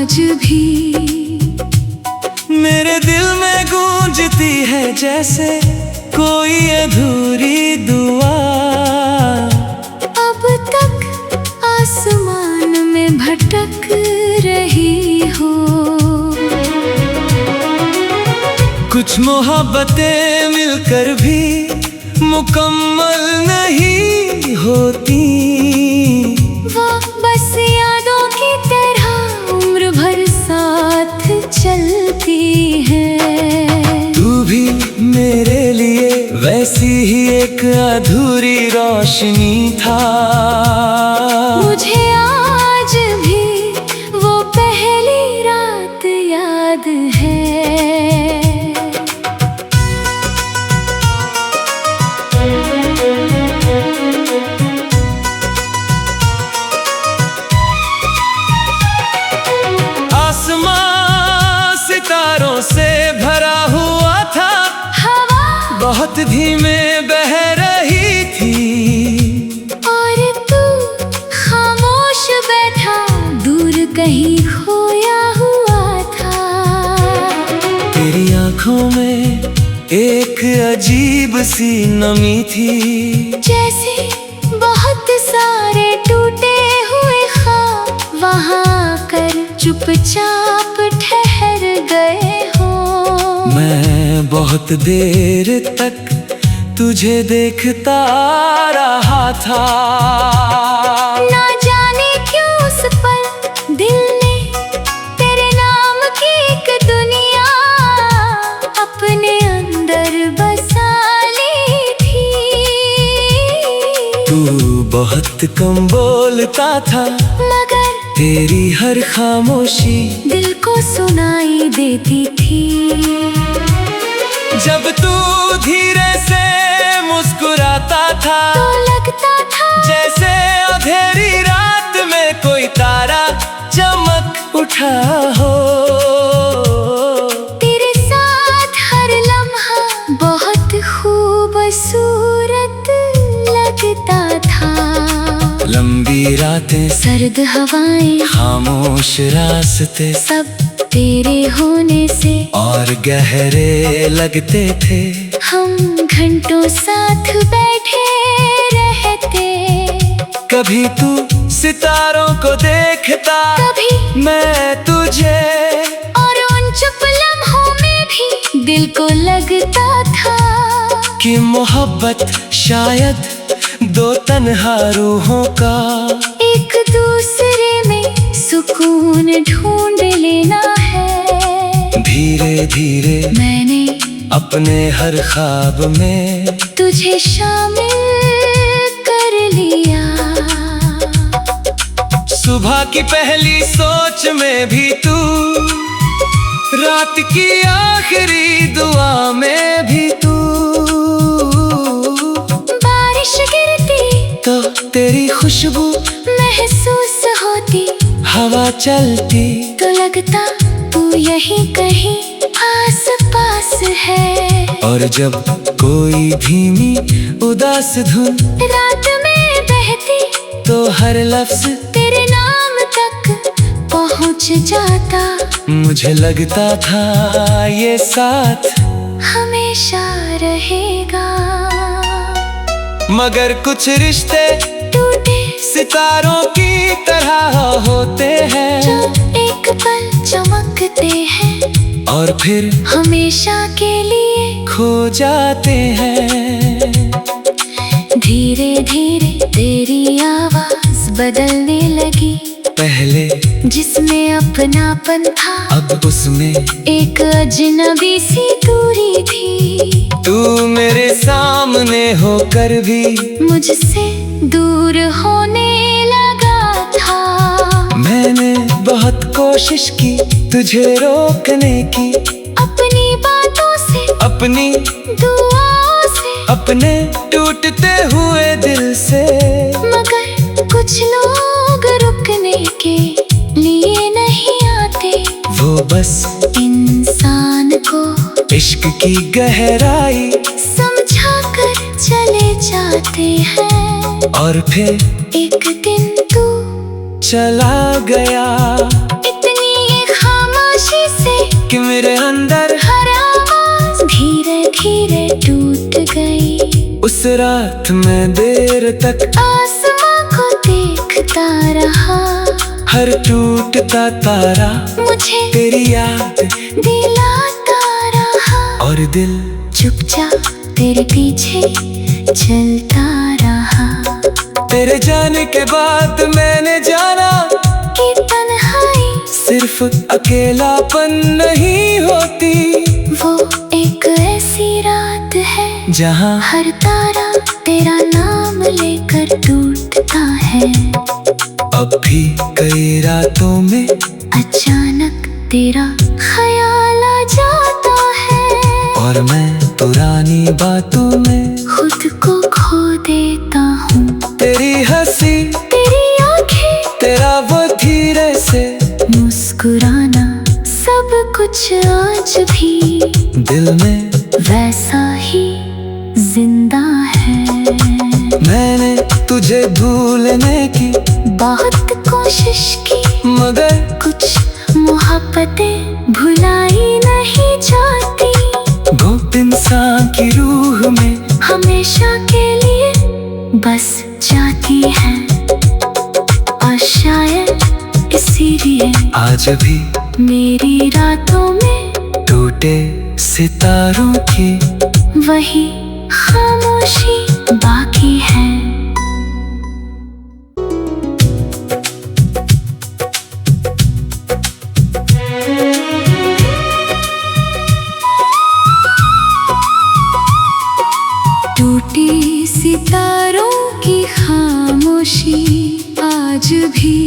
आज भी मेरे दिल में गूंजती है जैसे कोई अधूरी दुआ। अब तक आसमान में भटक रही हो। कुछ मोहब्बतें मिलकर भी मुकम्मल नहीं होती। वो बस यादों की तरह उम्र भर साथ चलती है। तू भी मेरे लिए वैसी ही एक अधूरी रोशनी था। मुझे आज भी वो पहली रात याद है। आसमां सितारों से भरा हुआ था। हवा बहुत धीमे बह रही थी। और तू खामोश बैठा दूर कहीं खोया हुआ था। तेरी आंखों में एक अजीब सी नमी थी। जैसे बहुत सारे टूटे हुए ख्वाब वहाँ आकर चुपचाप ठहर गए हो। मैं बहुत देर तक तुझे देखता रहा था। ना जाने क्यों उस पल दिल ने तेरे नाम की एक दुनिया अपने अंदर बसा ली थी। तू बहुत कम बोलता था, मगर तेरी हर खामोशी दिल को सुनाई देती थी। जब तू धीरे से मुस्कुराता था तो लगता था जैसे अंधेरी रात में कोई तारा चमक उठा हो। तेरे साथ हर लम्हा बहुत खूबसूरत लगता था। लंबी रातें, सर्द हवाएं, खामोश रास्ते, सब तेरे होने से और गहरे लगते थे। हम घंटों साथ बैठे रहते। कभी तू सितारों को देखता, कभी मैं तुझे, और उन चुप लम्हों में भी दिल को लगता था कि मोहब्बत शायद दो तन्हा रूहों का एक दूसरे में सुकून ढूंढ लेना है। धीरे धीरे मैंने अपने हर ख्वाब में तुझे शामिल कर लिया। सुबह की पहली सोच में भी तू, रात की आखिरी दुआ में भी तू। बारिश गिरती तो तेरी खुशबू महसूस होती। हवा चलती तो लगता तू यहीं कहीं आस पास है। और जब कोई धीमी उदास धुन रात में बहती तो हर लफ्ज तेरे नाम तक पहुंच जाता। मुझे लगता था ये साथ हमेशा रहेगा। मगर कुछ रिश्ते टूटे सितारों की तरह होते जो हैं एक पल चमकते हैं और फिर हमेशा के लिए खो जाते हैं। धीरे धीरे तेरी आवाज बदलने लगी। पहले जिसमें अपनापन था अब उसमें एक अजनबी सी दूरी थी। तू मेरे सामने होकर भी मुझसे दूर होने लगा था। मैंने बहुत कोशिश की तुझे रोकने की, अपनी बातों से, अपनी दुआओं से, अपने टूटते हुए दिल से। मगर कुछ लोग रुकने के लिए नहीं आते। वो बस इंसान को इश्क की गहराई समझा कर चले जाते हैं। और फिर एक दिन तू चला गया। इतनी ये रात में देर तक आसमां को देखता रहा, हर टूटता तारा मुझे तेरी याद दिलाता रहा, और दिल चुपचाप तेरे पीछे चलता रहा। तेरे जाने के बाद मैंने जाना कि तन्हाई सिर्फ अकेलापन नहीं होती, वो एक ऐसी रात है जहाँ हर तारा तेरा नाम लेकर टूटता है। अब भी कई रातों में अचानक तेरा ख्याल आ जाता है, और मैं पुरानी बातों में खुद को खो देता हूँ। तेरी हंसी, तेरी आंखें, तेरा वो धीरे से मुस्कुराना, सब कुछ आज भी दिल में वैसा ही जिंदा है। मैंने तुझे भूलने की बहुत कोशिश की, मगर कुछ मोहब्बतें भुलाई नहीं जाती, वो इंसान की रूह में हमेशा के लिए बस जाती है। और शायद इसीलिए आज भी मेरी रातों में टूटे सितारों की वही खामोशी बाकी है। टूटी सितारों की खामोशी आज भी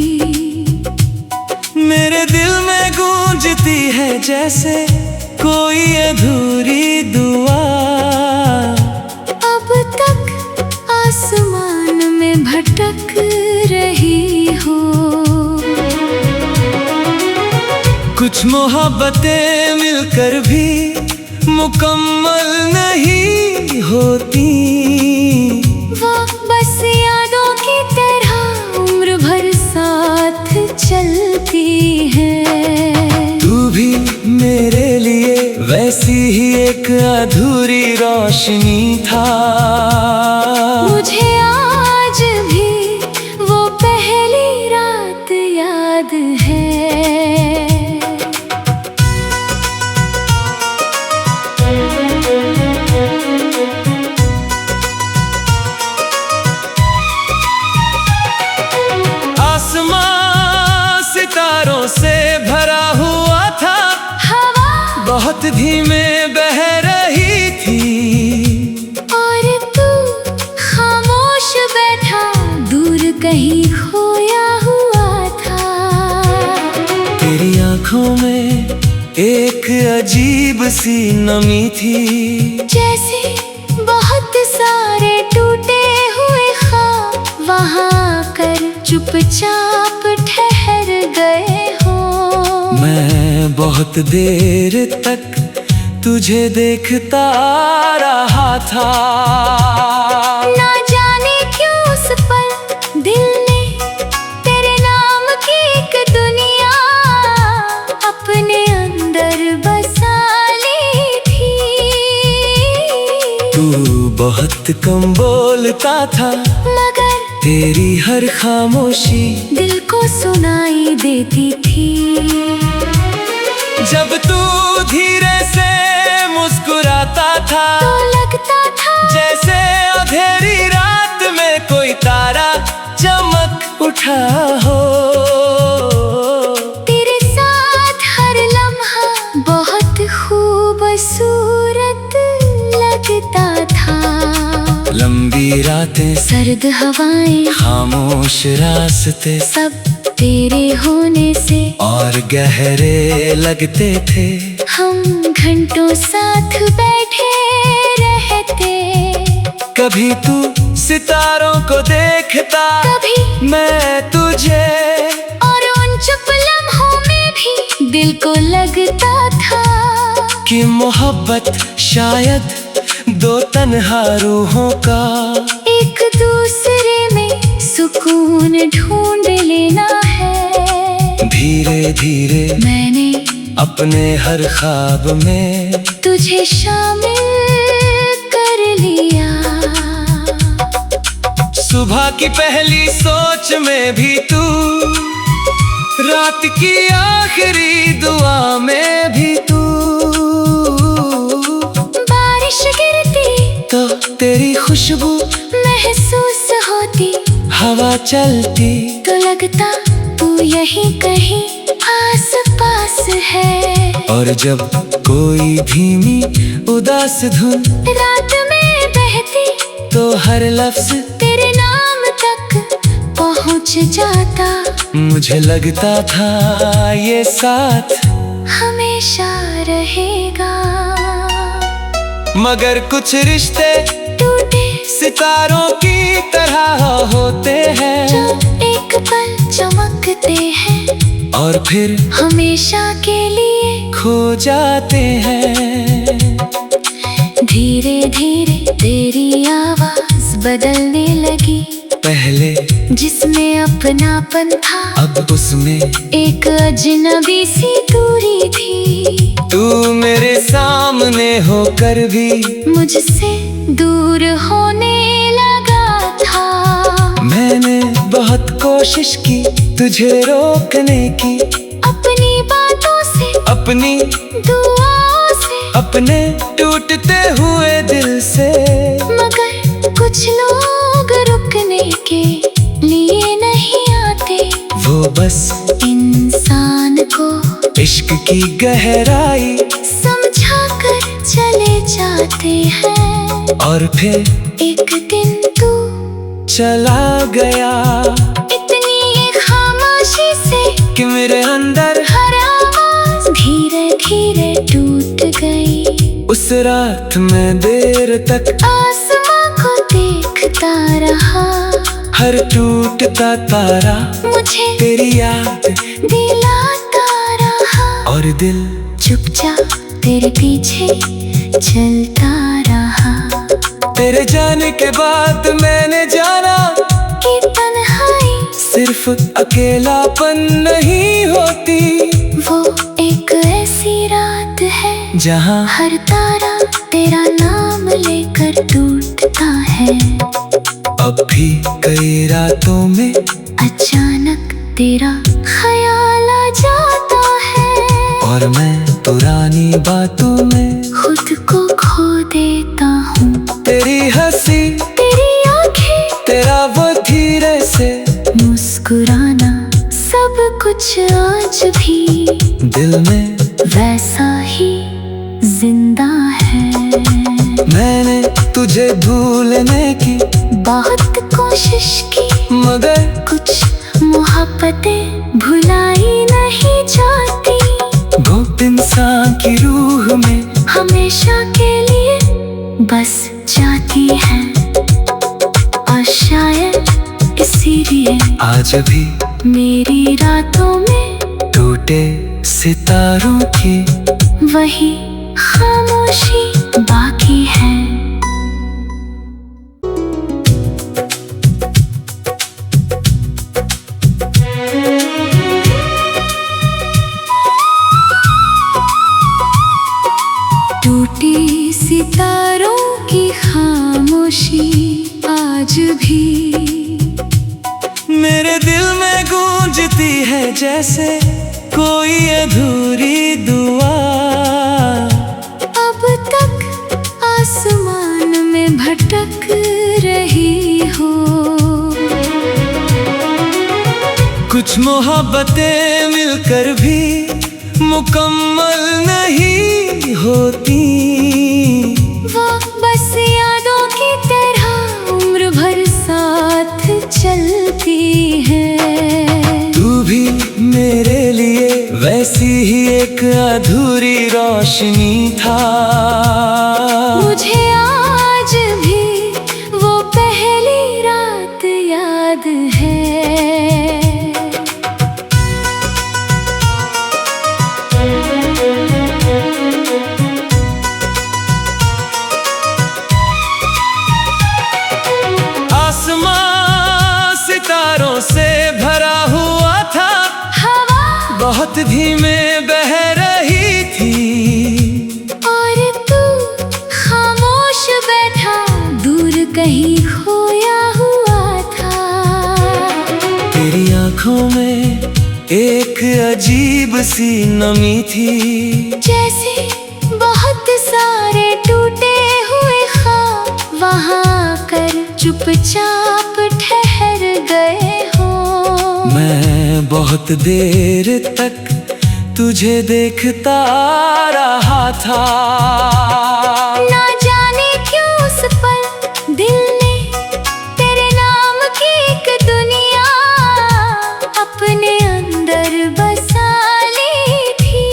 मेरे दिल में गूंजती है, जैसे कोई अधूरी दुआ। अब तक आसमान में भटक रही हो, कुछ मोहब्बतें मिलकर भी मुकम्मल नहीं होती, वो बस यादों की तरह उम्र भर साथ चलती है। तू भी मेरे लिए वैसी ही एक अधूरी रोशनी था, मुझे आज भी वो पहली रात याद है। आसमां सितारों से भरा हुआ था, हवा बहुत धीमे बह रही थी, और तू खामोश बैठा दूर कहीं खोया हुआ था। तेरी आंखों में एक अजीब सी नमी थी, जैसे बहुत सारे टूटे हुए ख्वाब वहाँ कर चुपचाप ठहर गए हो। मैं बहुत देर तक तुझे देखता रहा था, ना जाने क्यों उस पल दिल ने तेरे नाम की एक दुनिया अपने अंदर बसा ली थी। तू बहुत कम बोलता था, मगर तेरी हर खामोशी दिल को सुनाई देती थी। जब तू धीरे से मुस्कुराता था, तो लगता था जैसे अंधेरी रात में कोई तारा चमक उठा हो। तेरे साथ हर लम्हा बहुत खूबसूरत लगता था। लंबी रातें, सर्द हवाएं, खामोश रास्ते, सब तेरे होने से और गहरे लगते थे। हम घंटों साथ बैठे रहते, कभी तू सितारों को देखता, कभी मैं तुझे, और उन चुप लम्हों में भी दिल को लगता था कि मोहब्बत शायद दो तन्हा रूहों का एक दूसरे में सुकून ढूंढ लेना है। धीरे धीरे मैंने अपने हर ख्वाब में तुझे शामिल कर लिया। सुबह की पहली सोच में भी तू, रात की आखिरी दुआ में भी तू। बारिश गिरती तो तेरी खुशबू महसूस होती, हवा चलती तो लगता तू यहीं कहीं आस पास है। और जब कोई धीमी उदास धुन रात में बहती, तो हर लफ्ज तेरे नाम तक पहुंच जाता। मुझे लगता था ये साथ हमेशा रहेगा, मगर कुछ रिश्ते टूटे सितारों की तरह होते हैं, जो एक पल चमकते हैं और फिर हमेशा के लिए खो जाते हैं। धीरे धीरे तेरी आवाज बदलने लगी, पहले जिसमें अपनापन था अब उसमें एक अजनबी सी दूरी थी। तू मेरे सामने होकर भी मुझसे दूर होने लगा था। मैंने बहुत कोशिश की तुझे रोकने की, अपनी बातों से, अपनी दुआओं से, अपने टूटते हुए दिल से। मगर कुछ लोग रुकने के लिए नहीं आते, वो बस इंसान को इश्क की गहराई समझा कर चले जाते हैं। और फिर एक दिन तू चला गया, इतनी खामोशी से कि मेरे अंदर हर आवाज धीरे धीरे टूट गई। उस रात मैं देर तक आसमां को देखता रहा, हर टूटता तारा मुझे तेरी याद दिलाता रहा। और दिल चुपचाप तेरे पीछे चलता रहा। तेरे जाने के बाद मैंने जाना कि तन्हाई सिर्फ अकेलापन नहीं होती, वो एक ऐसी रात है जहाँ हर तारा तेरा नाम लेकर टूटता है। अब भी कई रातों में अचानक तेरा ख्याल आ जाता है, और मैं पुरानी बातों में खुद को खो देता हूँ। तेरी हंसी, तेरी आंखें, तेरा वो धीरे से मुस्कुराना, सब कुछ आज भी दिल में वैसा ही जिंदा है। मैंने तुझे भूलने की बहुत कोशिश की, मगर कुछ मोहब्बतें भुलाई नहीं जाती। वो इंसान की रूह में हमेशा के लिए बस जाती है, और शायद इसीलिए आज भी मेरी रातों में टूटे सितारों की वही खामोशी बाकी है। टूटी सितारों की खामोशी आज भी मेरे दिल में गूंजती है, जैसे कोई अधूरी दुआ। अब तक आसमान में भटक रही हो। कुछ मोहब्बतें मिलकर भी मुकम्मल नहीं होती, वो बस यादों की तरह उम्र भर साथ चलती है। तू भी मेरे लिए वैसी ही एक अधूरी रोशनी था। मुझे आज भी वो पहली रात याद है। आसमां सितारों से भरा हुआ था, हवा बहुत धीमे बह रही थी, और तू खामोश बैठा दूर कहीं खोया हुआ था। अजीब सी नमी थी, जैसे बहुत सारे टूटे हुए ख्वाब वहाँ आकर चुपचाप ठहर गए हो। मैं बहुत देर तक तुझे देखता रहा था, ना जाने क्यों उस पल दिल ने तेरे नाम की एक दुनिया अपने अंदर बसा ली थी।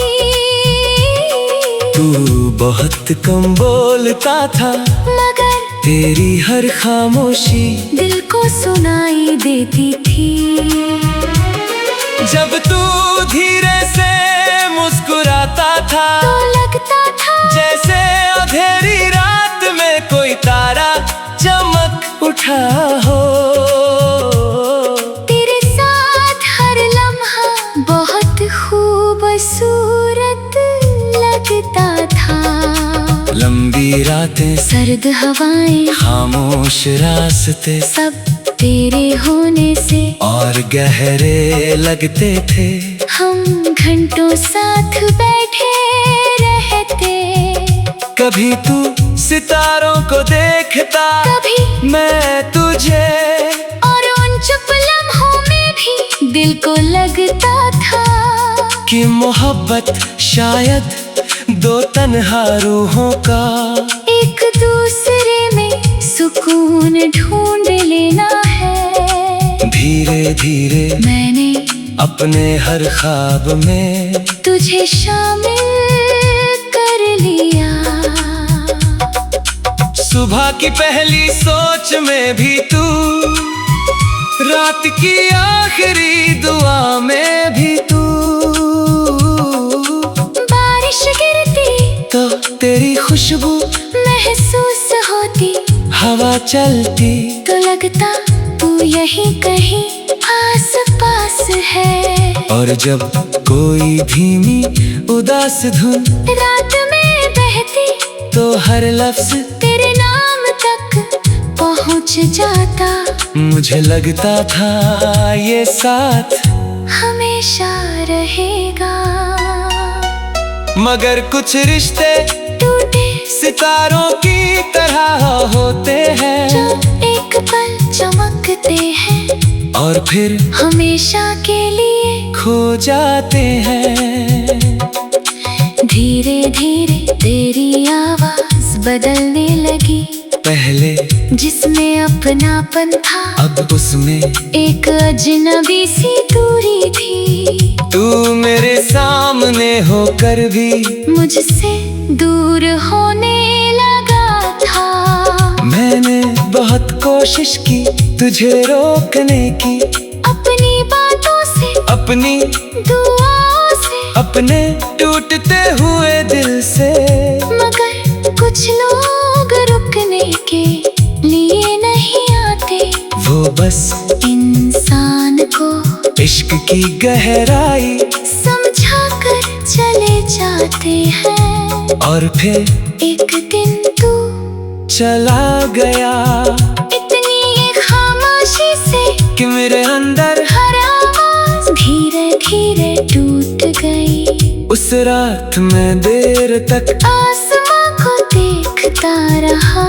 तू बहुत कम बोलता था, मगर तेरी हर खामोशी दिल को सुनाई देती थी। जब तू धीरे से मुस्कुराता था, तो लगता था जैसे अंधेरी रात में कोई तारा चमक उठा हो। तेरे साथ हर लम्हा बहुत खूबसूरत लगता था। लंबी रातें, सर्द हवाएं, खामोश रास्ते, सब तेरे होने से और गहरे लगते थे। हम घंटों साथ बैठे रहते, कभी तू सितारों को देखता, कभी मैं तुझे, और उन चुप लम्हों में भी दिल को लगता था कि मोहब्बत शायद दो तन्हा रूहों का एक दूसरे में सुकून ढूंढ लेना है। धीरे धीरे मैंने अपने हर ख्वाब में तुझे शामिल कर लिया। सुबह की पहली सोच में भी तू, रात की आखिरी दुआ में भी तू, बारिश गिरती तो तेरी खुशबू महसूस होती, हवा चलती तो लगता तू यहीं कहीं आस पास है। और जब कोई धीमी उदास धुन रात में बहती, तो हर लफ्ज तेरे नाम तक पहुंच जाता। मुझे लगता था ये साथ हमेशा रहेगा, मगर कुछ रिश्ते टूटे सितारों की तरह होते हैं, जो एक पल चमकते हैं और फिर हमेशा के लिए खो जाते हैं। धीरे धीरे तेरी आवाज बदलने लगी, पहले जिसमें अपनापन था अब उसमें एक अजनबी सी दूरी थी। तू मेरे सामने होकर भी मुझसे दूर होने लगा था। मैंने बहुत कोशिश की तुझे रोकने की, अपनी बातों से, अपनी दुआओं से, अपने टूटते हुए दिल से, मगर कुछ लोग रुकने के लिए नहीं आते। वो बस इंसान को इश्क की गहराई समझा कर चले जाते हैं। और फिर एक दिन तू चला गया, इतनी ये खामोशी से कि मेरे अंदर हर आवाज धीरे धीरे टूट गई। उस रात में देर तक आसमां को देखता रहा,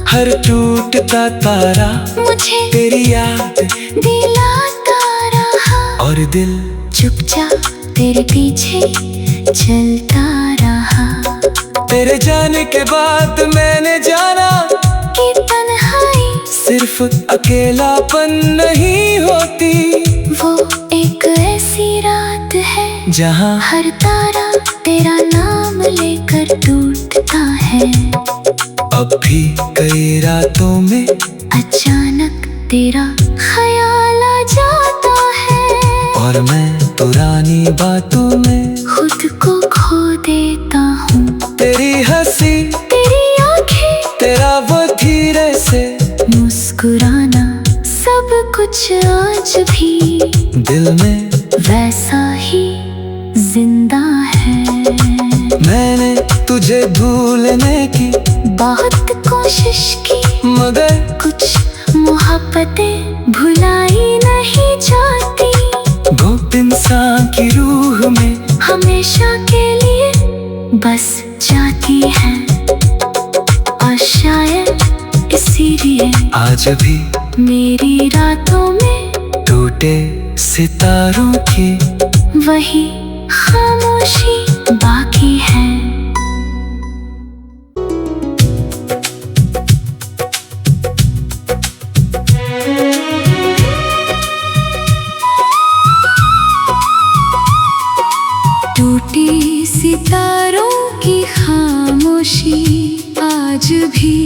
हर टूटता तारा मुझे तेरी याद दिलाता रहा, और दिल चुपचाप तेरे पीछे चलता रहा। तेरे जाने के बाद मैंने जाना कि तन्हाई सिर्फ अकेलापन नहीं होती, वो एक ऐसी रात है जहाँ हर तारा तेरा नाम लेकर टूटता है। अब भी कई रातों में अचानक तेरा ख्याल आ जाता है, और मैं पुरानी बातों में खुद को खो देता हूँ। तेरी हंसी, तेरी आंखें, तेरा वो धीरे से मुस्कुराना, सब कुछ आज भी दिल में वैसा ही जिंदा है। मैंने तुझे भूलने की बहुत कोशिश की, मगर कुछ मोहब्बतें भुलाई नहीं जाती। वो इंसान की रूह में हमेशा के लिए बस जाती है। और शायद इसीलिए आज भी मेरी रातों में टूटे सितारों की वही खामोशी बाकी है। टूटी सितारों की खामोशी आज भी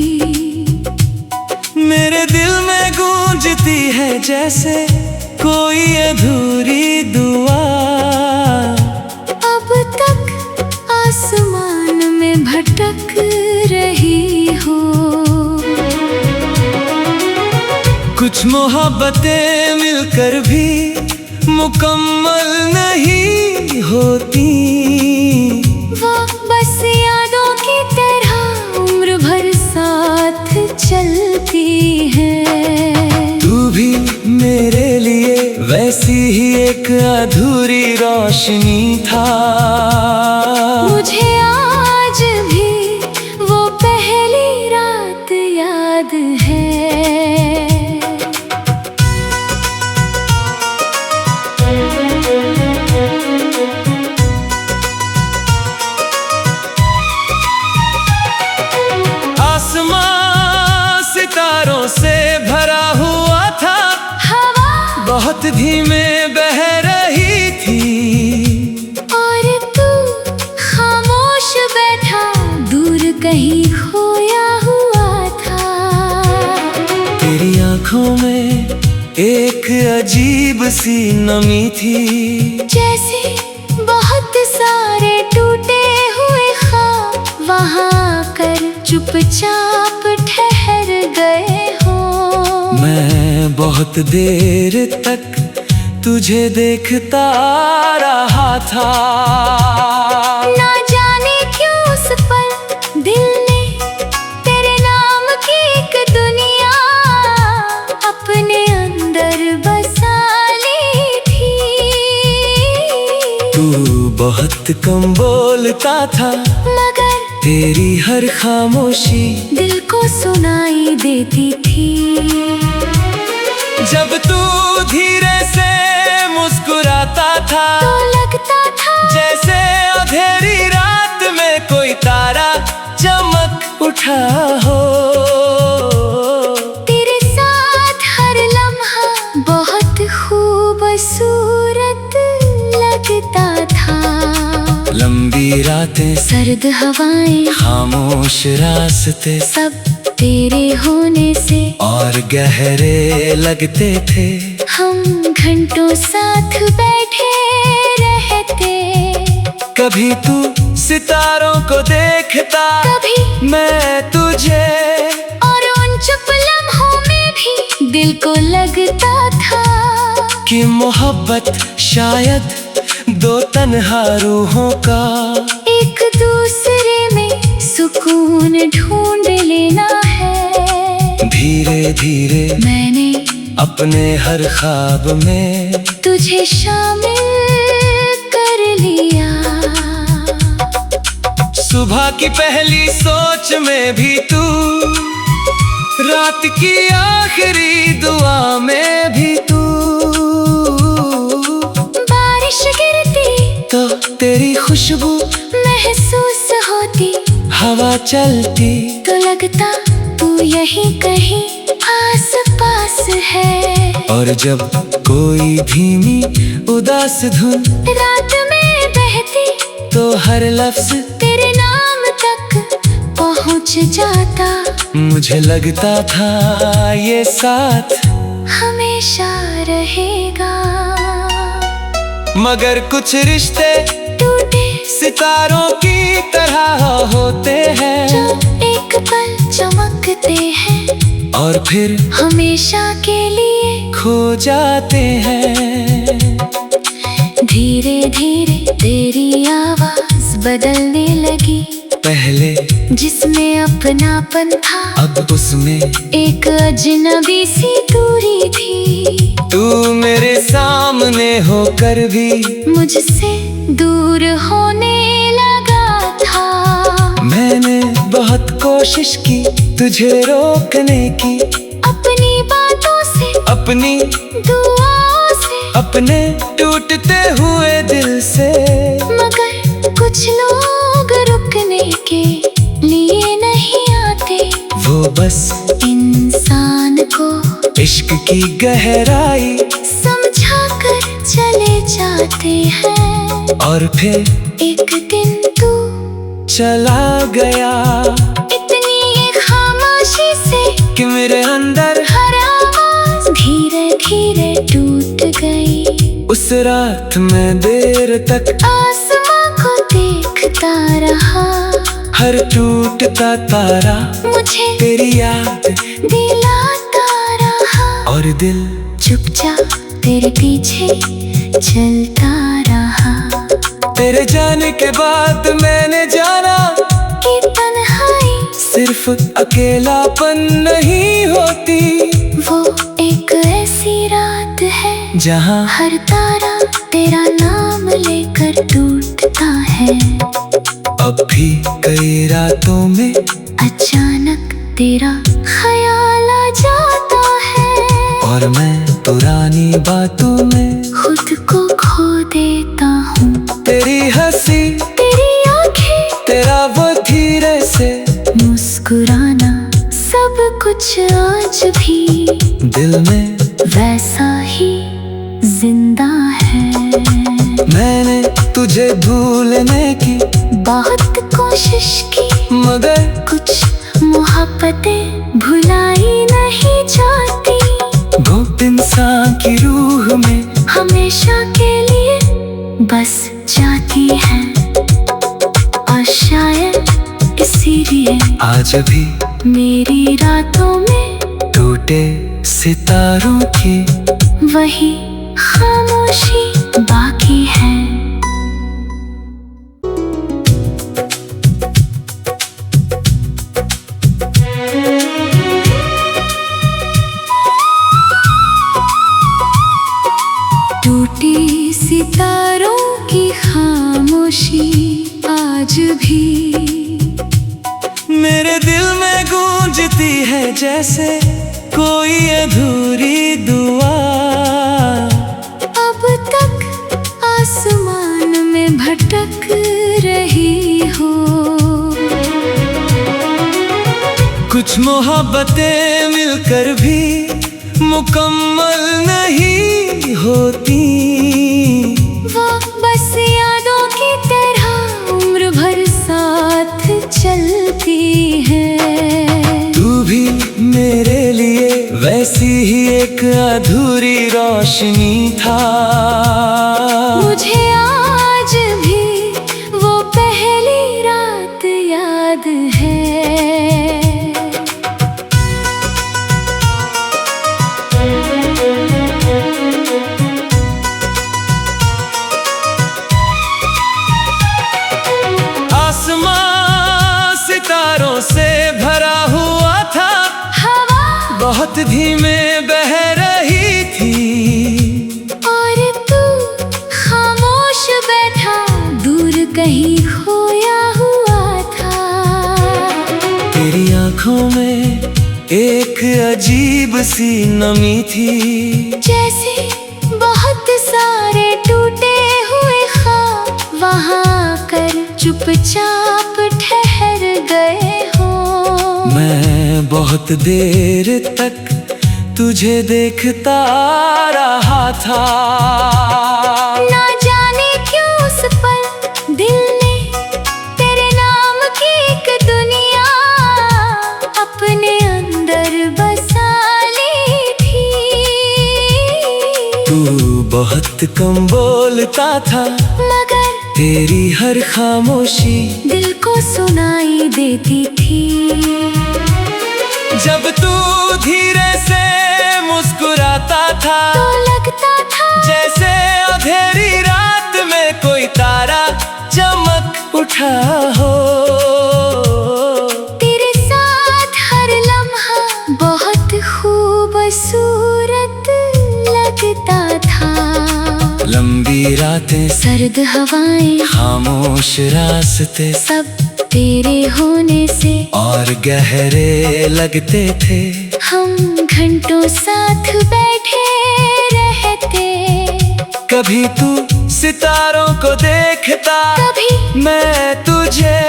मेरे दिल में गूंजती है जैसे कोई अधूरी दुआ। अब तक आसमान में भटक रही हो। कुछ मोहब्बतें मिलकर भी मुकम्मल नहीं होती। वो बस यादों की तरह उम्र भर साथ चलती है। तू भी मेरे लिए वैसी ही एक अधूरी रोशनी था। मुझे आज भी वो पहली रात याद है। आसमां सितारों से भरा हुआ था। हवा बहुत धीमे बह रही थी। और तू खामोश बैठा दूर कहीं खोया हुआ था। तेरी आंखों में एक अजीब सी नमी थी। जैसे बहुत सारे टूटे हुए ख्वाब वहाँ कर चुपचाप ठहर गए हो। मैं बहुत देर तक तुझे देखता रहा था। ना जाने क्यों उस पल दिल ने तेरे नाम की एक दुनिया अपने अंदर बसा ली थी। तू बहुत कम बोलता था मगर तेरी हर खामोशी दिल को सुनाई देती थी। जब तू धीरे से मुस्कुराता था तो लगता था जैसे अंधेरी रात में कोई तारा चमक उठा हो। तेरे साथ हर लम्हा बहुत खूबसूरत लगता था। लंबी रातें, सर्द हवाएं, खामोश रास्ते सब तेरे होने से और गहरे लगते थे। हम घंटों साथ बैठे रहते। कभी तू सितारों को देखता, कभी मैं तुझे, और उन चुप लम्हों में भी दिल को लगता था कि मोहब्बत शायद दो तन्हा रूहों का एक दूसरे में सुकून ढूंढ लेना है। धीरे धीरे मैंने अपने हर ख्वाब में तुझे शामिल कर लिया। सुबह की पहली सोच में भी तू, रात की आखिरी दुआ में भी तू। बारिश गिरती तो तेरी खुशबू महसूस होती। हवा चलती तो लगता तू यहीं कहीं आस पास है। और जब कोई धीमी उदास धुन रात में बहती तो हर लफ्ज तेरे नाम तक पहुंच जाता। मुझे लगता था ये साथ हमेशा रहेगा। मगर कुछ रिश्ते टूटे सितारों की तरह होते हैं, जो एक पल चमकते हैं और फिर हमेशा के लिए खो जाते हैं। धीरे धीरे तेरी आवाज बदलने लगी। पहले जिसमें अपनापन था, अब उसमें एक अजनबी सी दूरी थी। तू मेरे सामने होकर भी मुझसे दूर होने लगा था। मैंने बहुत कोशिश की तुझे रोकने की, अपनी बातों से, अपनी दुआओं से, अपने टूटते हुए दिल से। मगर कुछ लोग रुकने के लिए नहीं आते। वो बस इंसान को इश्क की गहराई समझा कर चले जाते हैं। और फिर एक दिन तू चला गया, इतनी खामोशी से कि मेरे अंदर हर आवाज धीरे धीरे टूट गई। उस रात मैं देर तक आसमां को देखता रहा, हर टूटता तारा मुझे तेरी याद दिलाता रहा। और दिल चुपचाप तेरे पीछे चलता रहा। तेरे जाने के बाद मैंने जाना कि तन्हाई सिर्फ अकेलापन नहीं होती। वो एक ऐसी रात है जहाँ हर तारा तेरा नाम लेकर टूटता है। अब भी कई रातों में अचानक तेरा ख्याल आ जाता है, और मैं पुरानी बातों में खुद को खो देता हूँ। तेरी हंसी, तेरी आंखें, तेरा वो धीरे से मुस्कुराना, सब कुछ आज भी दिल में वैसा ही जिंदा है। मैंने तुझे भूलने की बहुत कोशिश की, मगर कुछ मोहब्बतें भुलाई नहीं जाती। वो इंसान की रूह में हमेशा के लिए बस जाती है, और शायद इसीलिए आज भी मेरी रातों में टूटे सितारों की वही खामोशी बाकी है। टूटी सितारों की खामोशी आज भी मेरे दिल में गूंजती है, जैसे कोई अधूरी दुआ। अब तक आसमान में भटक रही हो। कुछ मोहब्बतें मिलकर भी मुकम्मल नहीं होती। वो बस यादों की तरह उम्र भर साथ चलती है। तू भी मेरे लिए वैसी ही एक अधूरी रोशनी था। मुझे आज भी वो पहली रात याद है। आसमां सितारों से भरा हुआ था, हवा बहुत धीमे बह रही थी। और तू खामोश बैठा दूर कहीं खोया हुआ था। तेरी आंखों में एक अजीब सी नमी थी, जैसे बहुत सारे टूटे हुए ख्वाब वहाँ कर चुपचाप ठहर गए हो। मैं बहुत देर तक तुझे देखता रहा था। ना जाने क्यों उस पल दिल ने तेरे नाम की एक दुनिया अपने अंदर बसा ली थी। तू बहुत कम बोलता था, मगर तेरी हर खामोशी दिल को सुनाई देती थी। जब तू धीरे से मुस्कुराता था, तो लगता था जैसे अंधेरी रात में कोई तारा चमक उठा हो। बातें, सर्द हवाएं, खामोश रास्ते, सब तेरे होने से और गहरे लगते थे। हम घंटों साथ बैठे रहते। कभी तू सितारों को देखता, कभी मैं तुझे,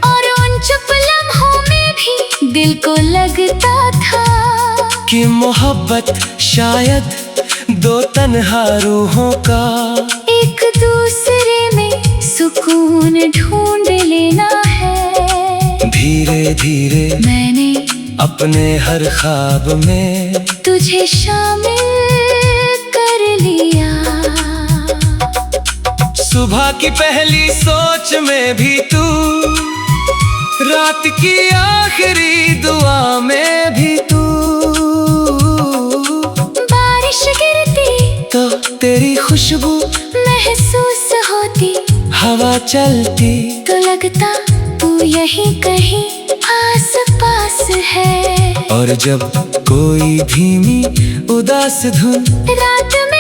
और उन चुप लम्हों में भी दिल को लगता था कि मोहब्बत शायद दो तन्हा रूहों का एक दूसरे में सुकून ढूंढ लेना है। धीरे धीरे मैंने अपने हर ख्वाब में तुझे शामिल कर लिया। सुबह की पहली सोच में भी तू, रात की आखिरी दुआ में भी तू। बारिश गिरती तो तेरी खुशबू महसूस होती, हवा चलती तो लगता तू यहीं कहीं आस पास है। और जब कोई धीमी उदास धुन रात में